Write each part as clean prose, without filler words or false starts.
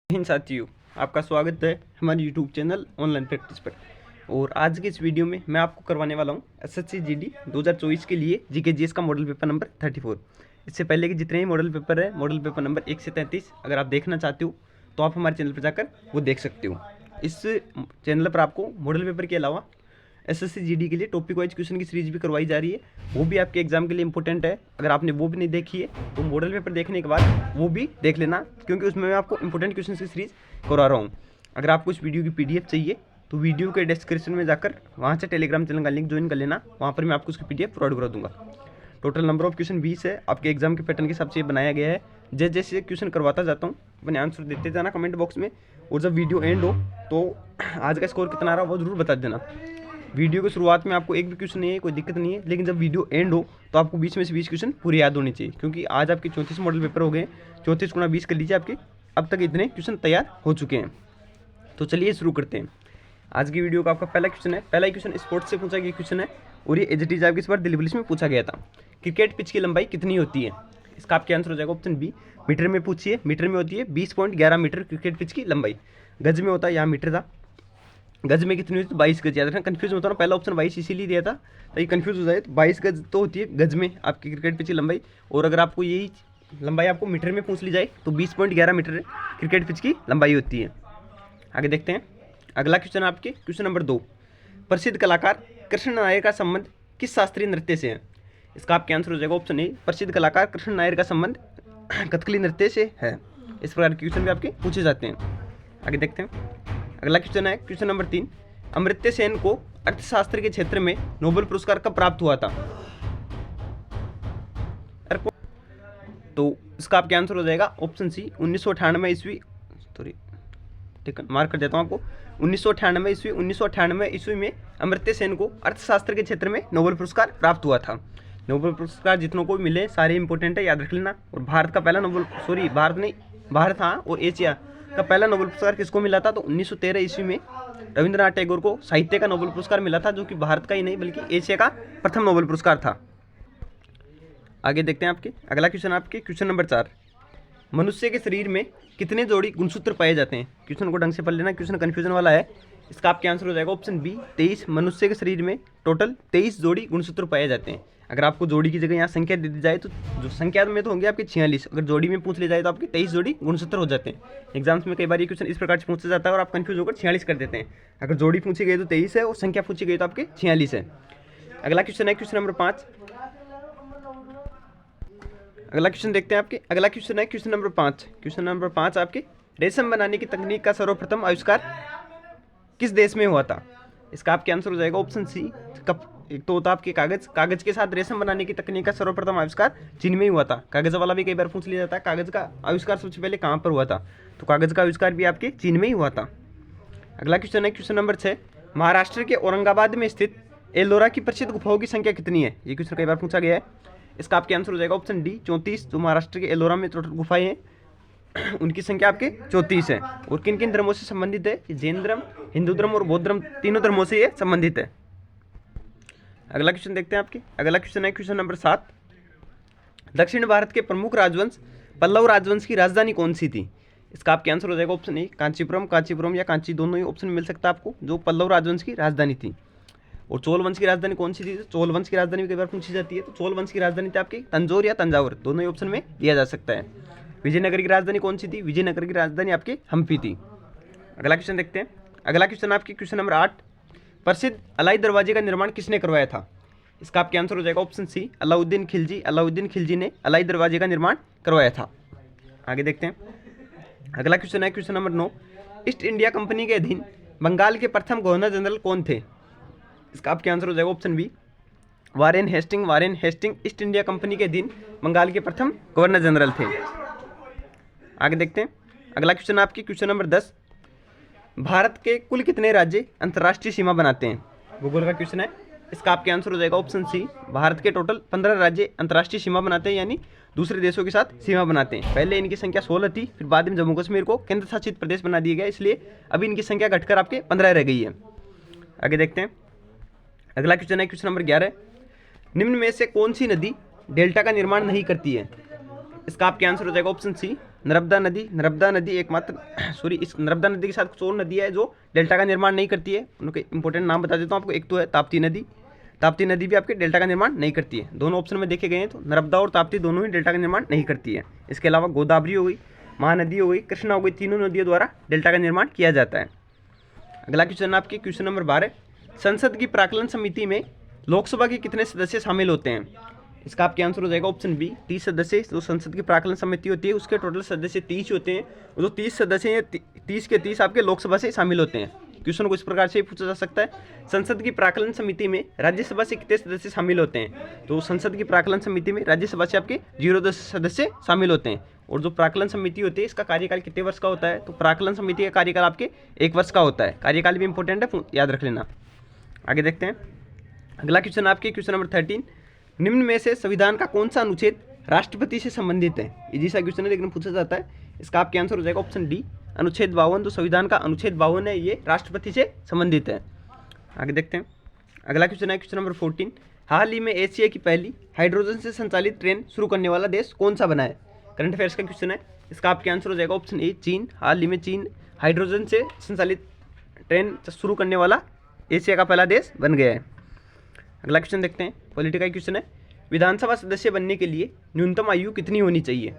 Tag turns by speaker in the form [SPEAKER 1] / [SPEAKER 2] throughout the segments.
[SPEAKER 1] हिंद साथियों, आपका स्वागत है हमारे यूट्यूब चैनल ऑनलाइन प्रैक्टिस पर। और आज के इस वीडियो में मैं आपको करवाने वाला हूं एसएससी जीडी 2024 के लिए जीके जीएस का मॉडल पेपर नंबर 34। इससे पहले के जितने ही मॉडल पेपर है, मॉडल पेपर नंबर 1 से 33 अगर आप देखना चाहते हो तो आप हमारे चैनल पर जाकर वो देख सकते हो। इस चैनल पर आपको मॉडल पेपर के अलावा एसएससी जीडी के लिए टॉपिक वाइज क्वेश्चन की सीरीज भी करवाई जा रही है, वो भी आपके एग्जाम के लिए इंपॉर्टेंट है। अगर आपने वो भी नहीं देखी है तो मॉडल पेपर देखने के बाद वो भी देख लेना, क्योंकि उसमें मैं आपको इंपॉर्टेंट क्वेश्चन की सीरीज करवा रहा हूँ। अगर आपको इस वीडियो की पीडीएफ चाहिए तो वीडियो के डिस्क्रिप्शन में जाकर वहाँ से टेलीग्राम चैनल का लिंक ज्वाइन कर लेना, वहाँ पर मैं आपको उसकी पीडीएफ प्रोवाइड करा दूंगा। टोटल नंबर ऑफ क्वेश्चन 20 है। आपके एग्जाम के पैटर्न के हिसाब से ये बनाया गया है। जैसे जैसे क्वेश्चन करवाता जाता हूँ अपने आंसर देते जाना कमेंट बॉक्स में, और जब वीडियो एंड हो तो आज का स्कोर कितना आ रहा है वो जरूर बता देना। वीडियो की शुरुआत में आपको एक भी क्वेश्चन नहीं है, कोई दिक्कत नहीं है, लेकिन जब वीडियो एंड हो तो आपको 20 में से 20 क्वेश्चन पूरे याद होने चाहिए, क्योंकि आज आपके 34 मॉडल पेपर हो गए। 34 गुणा 20 कर लीजिए, आपके अब तक इतने क्वेश्चन तैयार हो चुके हैं। तो चलिए शुरू करते हैं। आज की वीडियो का आपका पहला क्वेश्चन है। पहला क्वेश्चन स्पोर्ट्स से पूछा गया क्वेश्चन है, और ये एज इट इज आपकी इस बार दिल्ली पुलिस में पूछा गया था। क्रिकेट पिच की लंबाई कितनी होती है? इसका आपके आंसर हो जाएगा ऑप्शन बी, मीटर में पूछिए। मीटर में होती है 20.11 मीटर क्रिकेट पिच की लंबाई। गज में होता है, यहाँ मीटर था, गज में कितनी होती है? 22 गज। याद रखना, कंफ्यूज होता है ना, पहला ऑप्शन 22 इसीलिए दिया था ताकि कंफ्यूज हो जाए। तो 22 गज तो होती है गज में आपकी क्रिकेट पिच की लंबाई, और अगर आपको यही लंबाई आपको मीटर में पूछ ली जाए तो 20.11 मीटर क्रिकेट पिच की लंबाई होती है। आगे देखते हैं अगला क्वेश्चन, आपके क्वेश्चन नंबर 2। प्रसिद्ध कलाकार कृष्ण नायर का संबंध किस शास्त्रीय नृत्य से है? इसका आपके आंसर हो जाएगा ऑप्शन ए, प्रसिद्ध कलाकार कृष्ण नायर का संबंध कथकली नृत्य से है। इस प्रकार के क्वेश्चन भी आपके पूछे जाते हैं। आगे देखते हैं अगला क्वेश्चन है क्वेश्चन नंबर 3। अमर्त्य सेन को अर्थशास्त्र के क्षेत्र में नोबेल पुरस्कार कब प्राप्त हुआ था? तो इसका आपके आंसर हो जाएगा ऑप्शन सी, 1998 ईस्वी। सॉरी, ठीक है, मार्क कर देता हूँ आपको। 1998 ईस्वी में अमर्त्य सेन को अर्थशास्त्र के क्षेत्र में नोबेल पुरस्कार प्राप्त हुआ था। नोबेल पुरस्कार जितनों को मिले सारे इंपॉर्टेंट है, याद रख लेना। और भारत का पहला नोबेल, सॉरी भारत नहीं, भारत हाँ, और एशिया का पहला नोबेल पुरस्कार किसको मिला था? तो 1913 ईस्वी में रविंद्रनाथ टैगोर को साहित्य का नोबेल पुरस्कार मिला था, जो कि भारत का ही नहीं बल्कि एशिया का प्रथम नोबेल पुरस्कार था। आगे देखते हैं आपके अगला क्वेश्चन, आपके क्वेश्चन नंबर 4। मनुष्य के शरीर में कितने जोड़ी गुणसूत्र पाए जाते हैं? क्वेश्चन को ढंग से पढ़ लेना, क्वेश्चन कन्फ्यूजन वाला है। इसका आपके आंसर हो जाएगा ऑप्शन बी, 23। मनुष्य के शरीर में टोटल 23 जोड़ी गुणसूत्र पाए जाते हैं। अगर आपको जोड़ी की जगह यहाँ संख्या दे दी जाए तो जो संख्या में तो होंगे आपके 46, अगर जोड़ी में पूछ ले जाए तो आपके 23 जोड़ी गुणसूत्र हो जाते हैं। एग्जाम्स में कई बार ये क्वेश्चन इस प्रकार से पूछा जाता है और आप कंफ्यूज होकर 46 कर देते हैं। अगर जोड़ी पूछी गई तो 23 है, और संख्या पूछी गई तो आपके 46 है। अगला क्वेश्चन है क्वेश्चन नंबर 5। अगला क्वेश्चन देखते हैं आपके अगला क्वेश्चन है क्वेश्चन नंबर 5। क्वेश्चन नंबर 5 आपके, रेशम बनाने की तकनीक का सर्वप्रथम आविष्कार किस देश में हुआ था? इसका आपके आंसर हो जाएगा ऑप्शन सी। एक तो होता आपके कागज के साथ रेशम बनाने की तकनीक का सर्वप्रथम आविष्कार चीन में ही हुआ था। कागज वाला भी कई बार पूछ लिया जाता है, कागज का आविष्कार सबसे पहले कहाँ पर हुआ था? तो कागज का आविष्कार भी आपके चीन में ही हुआ था। अगला क्वेश्चन है क्वेश्चन नंबर 6। महाराष्ट्र के औरंगाबाद में स्थित एलोरा की प्रसिद्ध गुफाओं की संख्या कितनी है? ये क्वेश्चन कई बार पूछा गया है। इसका आपके आंसर हो जाएगा ऑप्शन डी, 34। जो महाराष्ट्र के एलोरा में टोटल गुफाएं हैं उनकी संख्या आपके 34 है। और किन किन धर्मों से संबंधित है? जैन धर्म, हिंदू धर्म और बौद्ध धर्म, तीनों धर्मों से ये संबंधित है। अगला क्वेश्चन देखते हैं आपके अगला क्वेश्चन है क्वेश्चन नंबर 7। दक्षिण भारत के प्रमुख राजवंश पल्लव राजवंश की राजधानी कौन सी थी? इसका आपके आंसर हो जाएगा ऑप्शन ए, कांचीपुरम या कांची, दोनों ही ऑप्शन मिल सकता है आपको, जो पल्लव राजवंश की राजधानी थी। और चोल वंश की राजधानी कौन सी थी? चोल वंश की राजधानी भी कई बार पूछी जाती है, तो चोल वंश की राजधानी थी आपकी तंजौर या तंजावर, दोनों ही ऑप्शन में दिया जा सकता है। विजयनगर की राजधानी कौन सी थी? विजयनगर की राजधानी आपकी हम्पी थी। अगला क्वेश्चन देखते हैं अगला क्वेश्चन आपकी क्वेश्चन नंबर 8। प्रसिद्ध अलाई दरवाजे का निर्माण किसने करवाया था? इसका आपके आंसर हो जाएगा ऑप्शन सी, अलाउद्दीन खिलजी। अलाउद्दीन खिलजी ने अलाई दरवाजे का निर्माण करवाया था। आगे देखते हैं अगला क्वेश्चन है question number 9। East India Company के अधीन बंगाल के प्रथम गवर्नर जनरल कौन थे? इसका आपके आंसर हो जाएगा option B, Warren Hasting East India Company के अधीन बंगाल के प्रथम गवर्नर जनरल थे। आगे देखते हैं अगला क्वेश्चन आपकी क्वेश्चन नंबर 10। भारत के कुल कितने राज्य अंतर्राष्ट्रीय सीमा बनाते हैं? भूगोल का क्वेश्चन है। इसका आपके आंसर हो जाएगा ऑप्शन सी, भारत के टोटल 15 राज्य अंतर्राष्ट्रीय सीमा बनाते हैं, यानी दूसरे देशों के साथ सीमा बनाते हैं। पहले इनकी संख्या 16 थी, फिर बाद में जम्मू कश्मीर को केंद्र शासित प्रदेश बना दिया गया, इसलिए अभी इनकी संख्या घटकर आपके 15 रह गई है। आगे देखते हैं अगला क्वेश्चन है क्वेश्चन नंबर 11। निम्न में से कौन सी नदी डेल्टा का निर्माण नहीं करती है? इसका आपके आंसर हो जाएगा ऑप्शन सी, नर्मदा नदी एकमात्र सॉरी इस नर्मदा नदी के साथ कुछ और नदी है जो डेल्टा का निर्माण नहीं करती है। उनके इंपॉर्टेंट नाम बता देता हूँ आपको। एक तो है ताप्ती नदी, ताप्ती नदी भी आपके डेल्टा का निर्माण नहीं करती है। दोनों ऑप्शन में देखे गए हैं तो नर्मदा और ताप्ती दोनों ही डेल्टा का निर्माण नहीं करती है। इसके अलावा गोदावरी हो गई, महानदी हो गई, कृष्णा हो गई, तीनों नदियों द्वारा डेल्टा का निर्माण किया जाता है। अगला क्वेश्चन आपके क्वेश्चन नंबर 12, संसद की प्राक्कलन समिति में लोकसभा के कितने सदस्य शामिल होते हैं? इसका आपके आंसर हो जाएगा ऑप्शन बी 30 सदस्य। जो संसद की प्राक्कलन समिति होती है उसके टोटल सदस्य 30 होते हैं। और जो 30 सदस्य हैं 30 के 30 आपके लोकसभा से शामिल होते हैं। क्वेश्चन को इस प्रकार से पूछा जा सकता है, संसद की प्राक्कलन समिति में राज्यसभा से कितने सदस्य शामिल होते हैं? तो संसद की प्राक्कलन समिति में राज्यसभा से आपके 0 सदस्य शामिल होते हैं। और जो प्राक्कलन समिति होती है इसका कार्यकाल कितने वर्ष का होता है? तो प्राक्कलन समिति का कार्यकाल आपके 1 वर्ष का होता है। कार्यकाल भी इंपॉर्टेंट है, याद रख लेना। आगे देखते हैं अगला क्वेश्चन आपके क्वेश्चन नंबर 13, निम्न में से संविधान का कौन सा अनुच्छेद राष्ट्रपति से संबंधित है? इजी सा क्वेश्चन है लेकिन पूछा जाता है। इसका आपके आंसर हो जाएगा ऑप्शन डी अनुच्छेद 52। तो संविधान का अनुच्छेद 52 है, ये राष्ट्रपति से संबंधित है। आगे देखते हैं अगला क्वेश्चन है क्वेश्चन नंबर 14, हाल ही में एशिया की पहली हाइड्रोजन से संचालित ट्रेन शुरू करने वाला देश कौन सा बना है? करंट अफेयर्स का क्वेश्चन है। इसका आपके आंसर हो जाएगा ऑप्शन ए चीन। हाल ही में चीन हाइड्रोजन से संचालित ट्रेन शुरू करने वाला एशिया का पहला देश बन गया है। अगला क्वेश्चन देखते हैं, पॉलिटी का क्वेश्चन है, विधानसभा सदस्य बनने के लिए न्यूनतम आयु कितनी होनी चाहिए?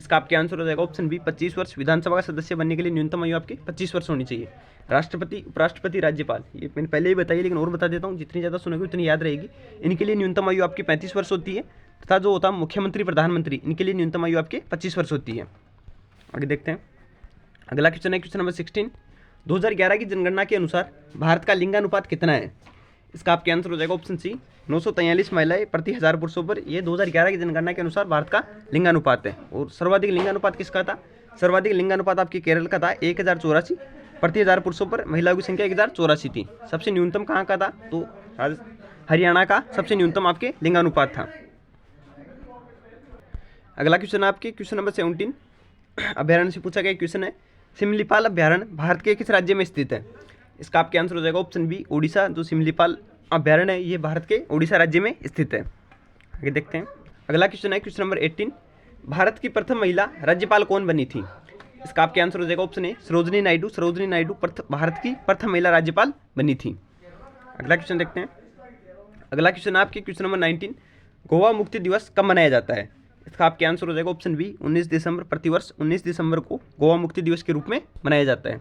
[SPEAKER 1] इसका आपके आंसर हो जाएगा ऑप्शन बी 25 वर्ष। विधानसभा का सदस्य बनने के लिए न्यूनतम आयु आपकी 25 वर्ष होनी चाहिए। राष्ट्रपति, उपराष्ट्रपति, राज्यपाल, ये मैंने पहले ही बताई लेकिन और बता देता हूँ, जितनी ज़्यादा सुनोगे उतनी याद रहेगी। इनके लिए न्यूनतम आयु आपकी 35 वर्ष होती है तथा जो होता है मुख्यमंत्री, प्रधानमंत्री, इनके लिए न्यूनतम आयु आपकी 25 वर्ष होती है। आगे देखते हैं अगला क्वेश्चन है क्वेश्चन नंबर 16, 2011 की जनगणना के अनुसार भारत का लिंगानुपात कितना है? इसका आपके आंसर हो जाएगा ऑप्शन सी 943 महिलाएं प्रति 1000 पुरुषों पर। ये 2011 की जनगणना के अनुसार भारत का लिंगानुपात है। और सर्वाधिक लिंगानुपात किसका था? सर्वाधिक लिंगानुपात आपके केरल का था 1084 प्रति 1000 पुरुषों पर। महिलाओं की संख्या 1084 थी। सबसे न्यूनतम कहाँ का था? तो हरियाणा का सबसे न्यूनतम आपके लिंगानुपात था। अगला क्वेश्चन आपके क्वेश्चन नंबर 17, अभ्यारण्य से पूछा गया क्वेश्चन है, सिमलीपाल अभ्यारण्य भारत के किस राज्य में स्थित है? इसका आपके आंसर हो जाएगा ऑप्शन बी ओडिशा। जो सिमलीपाल अभ्यारण्य है ये भारत के ओडिशा राज्य में स्थित है। आगे देखते हैं अगला क्वेश्चन है क्वेश्चन नंबर 18, भारत की प्रथम महिला राज्यपाल कौन बनी थी? इसका आपके आंसर हो जाएगा ऑप्शन ए सरोजिनी नायडू। सरोजिनी नायडू भारत की प्रथम महिला राज्यपाल बनी थी। अगला क्वेश्चन देखते हैं अगला क्वेश्चन आपके क्वेश्चन नंबर 19, गोवा मुक्ति दिवस कब मनाया जाता है? इसका आपके आंसर हो जाएगा ऑप्शन बी 19 दिसंबर। प्रतिवर्ष 19 दिसंबर को गोवा मुक्ति दिवस के रूप में मनाया जाता है।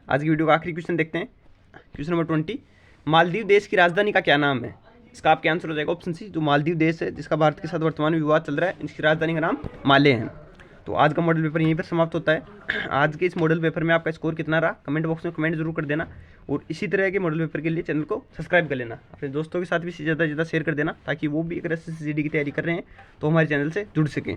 [SPEAKER 1] आज की वीडियो का आखिरी क्वेश्चन देखते हैं क्वेश्चन नंबर 20, मालदीव देश की राजधानी का क्या नाम है? इसका आपके आंसर हो जाएगा ऑप्शन सी जो मालदीव देश है जिसका भारत के साथ वर्तमान में विवाद चल रहा है, इसकी राजधानी का नाम माले है। तो आज का मॉडल पेपर यहीं पर समाप्त होता है। आज के इस मॉडल पेपर में आपका स्कोर कितना रहा कमेंट बॉक्स में कमेंट जरूर कर देना। और इसी तरह के मॉडल पेपर के लिए चैनल को सब्सक्राइब कर लेना। अपने दोस्तों के साथ भी ज़्यादा से ज़्यादा शेयर कर देना ताकि वो भी अगर SSC GD की तैयारी कर रहे हैं तो हमारे चैनल से जुड़ सकें।